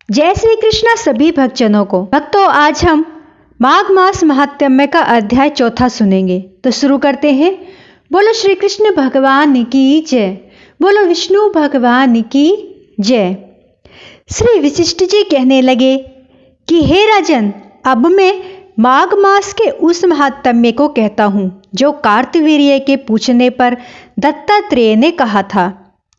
जय श्री कृष्ण सभी भक्तजनों को। भक्तों, आज हम माघ मास महात्म्य का अध्याय 4 सुनेंगे। तो शुरू करते हैं। बोलो श्री कृष्ण भगवान की जय, बोलो विष्णु भगवान की जय। श्री वशिष्ठ जी कहने लगे कि हे राजन, अब मैं माघ मास के उस महात्म्य को कहता हूँ जो कार्तवीर्य के पूछने पर दत्तात्रेय ने कहा था।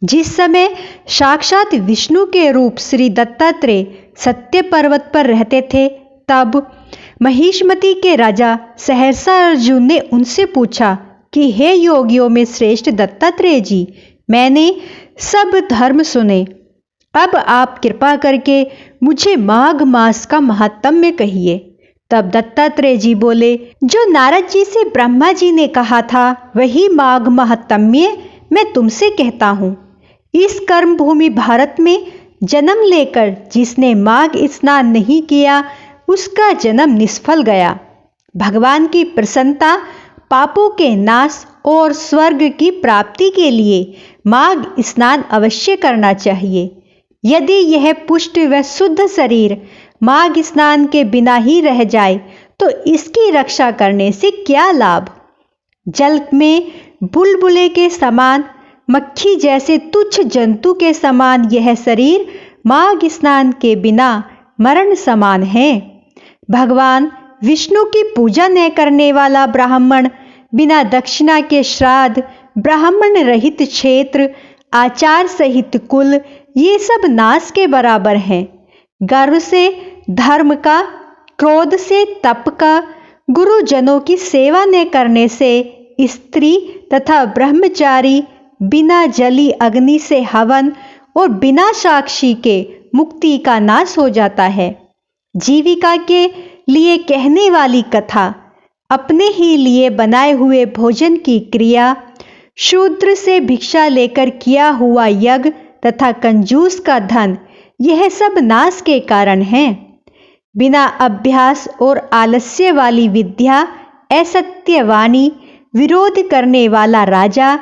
जिस समय साक्षात विष्णु के रूप श्री दत्तात्रेय सत्य पर्वत पर रहते थे, तब महिष्मति के राजा सहर्षा अर्जुन ने उनसे पूछा कि हे योगियों में श्रेष्ठ दत्तात्रेय जी, मैंने सब धर्म सुने, अब आप कृपा करके मुझे माघ मास का महात्म्य कहिए। तब दत्तात्रेय जी बोले, जो नारद जी से ब्रह्मा जी ने कहा था वही माघ महात्म्य मैं तुमसे कहता हूँ। इस कर्म भूमि भारत में जन्म लेकर जिसने माघ स्नान नहीं किया, उसका जन्म निष्फल गया। भगवान की प्रसन्नता, पापों के नाश और स्वर्ग की प्राप्ति के लिए माघ स्नान अवश्य करना चाहिए। यदि यह पुष्ट व शुद्ध शरीर माघ स्नान के बिना ही रह जाए तो इसकी रक्षा करने से क्या लाभ। जल में बुलबुले के समान, मक्खी जैसे तुच्छ जंतु के समान यह शरीर माघ स्नान के बिना मरण समान है। भगवान विष्णु की पूजा न करने वाला ब्राह्मण बिना दक्षिणा के श्राद्ध, ब्राह्मण रहित क्षेत्र, आचार सहित कुल, ये सब नाश के बराबर हैं। गर्व से धर्म का, क्रोध से तप का, गुरुजनों की सेवा न करने से स्त्री तथा ब्रह्मचारी, बिना जली अग्नि से हवन और बिना साक्षी के मुक्ति का नाश हो जाता है। जीविका के लिए कहने वाली कथा, अपने ही लिए बनाए हुए भोजन की क्रिया, शूद्र से भिक्षा लेकर किया हुआ यज्ञ तथा कंजूस का धन, यह सब नाश के कारण हैं। बिना अभ्यास और आलस्य वाली विद्या, असत्य वाणी, विरोध करने वाला राजा,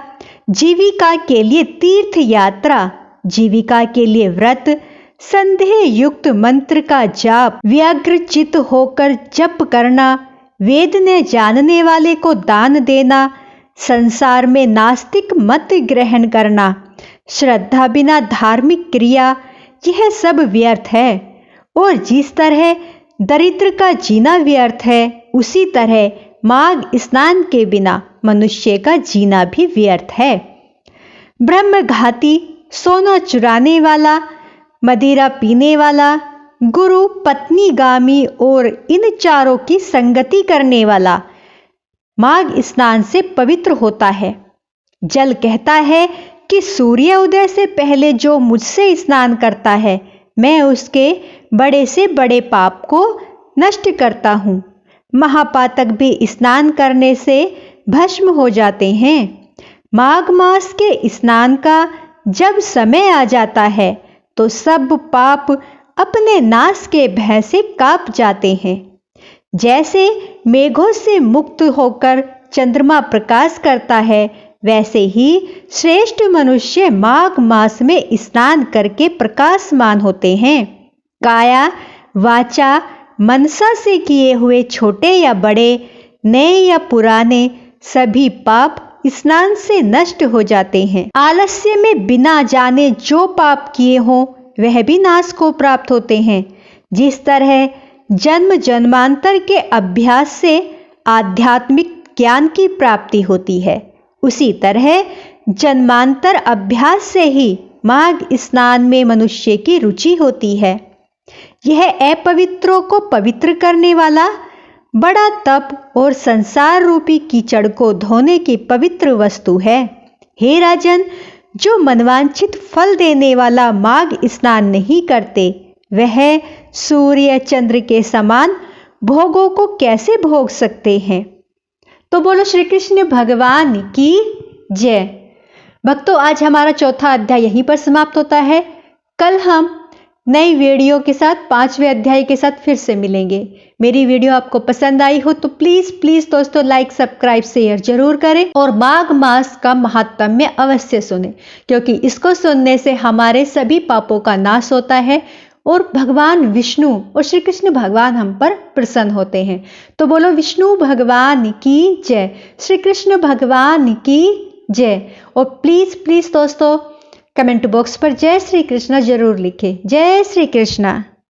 जीविका के लिए तीर्थ यात्रा, जीविका के लिए व्रत, संदेह युक्त मंत्र का जाप, व्यग्रचित होकर जप करना, वेद न जानने वाले को दान देना, संसार में नास्तिक मत ग्रहण करना, श्रद्धा बिना धार्मिक क्रिया, यह सब व्यर्थ है। और जिस तरह दरिद्र का जीना व्यर्थ है, उसी तरह माघ स्नान के बिना मनुष्य का जीना भी व्यर्थ है। ब्रह्मघाती, सोना चुराने वाला, मदिरा पीने वाला, गुरु पत्नीगामी और इन चारों की संगति करने वाला माघ स्नान से पवित्र होता है। जल कहता है कि सूर्य उदय से पहले जो मुझसे स्नान करता है, मैं उसके बड़े से बड़े पाप को नष्ट करता हूँ। महापातक भी स्नान करने से भस्म हो जाते हैं। माघ मास के स्नान का जब समय आ जाता है तो सब पाप अपने नाश के भय से कांप जाते हैं। जैसे मेघों से मुक्त होकर चंद्रमा प्रकाश करता है, वैसे ही श्रेष्ठ मनुष्य माघ मास में स्नान करके प्रकाशमान होते हैं। काया, वाचा, मनसा से किए हुए छोटे या बड़े, नए या पुराने, सभी पाप स्नान से नष्ट हो जाते हैं। आलस्य में बिना जाने जो पाप किए हों, वह भी नाश को प्राप्त होते हैं। जिस तरह जन्म जन्मांतर के अभ्यास से आध्यात्मिक ज्ञान की प्राप्ति होती है, उसी तरह जन्मांतर अभ्यास से ही माघ स्नान में मनुष्य की रुचि होती है। यह अपवित्रों को पवित्र करने वाला बड़ा तप और संसार रूपी कीचड़ को धोने की पवित्र वस्तु है। हे राजन, जो मनवांछित फल देने वाला माघ स्नान नहीं करते, वह सूर्य चंद्र के समान भोगों को कैसे भोग सकते हैं। तो बोलो श्री कृष्ण भगवान की जय। भक्तों, आज हमारा 4 अध्याय यहीं पर समाप्त होता है। कल हम नई वीडियो के साथ 5वें अध्याय के साथ फिर से मिलेंगे। मेरी वीडियो आपको पसंद आई हो तो प्लीज दोस्तों लाइक, सब्सक्राइब, शेयर जरूर करें और माघ मास का महात्म्य अवश्य सुने, क्योंकि इसको सुनने से हमारे सभी पापों का नाश होता है और भगवान विष्णु और श्री कृष्ण भगवान हम पर प्रसन्न होते हैं। तो बोलो विष्णु भगवान की जय, श्री कृष्ण भगवान की जय। और प्लीज प्लीज दोस्तों कमेंट बॉक्स पर जय श्री कृष्ण जरूर लिखें। जय श्री कृष्ण।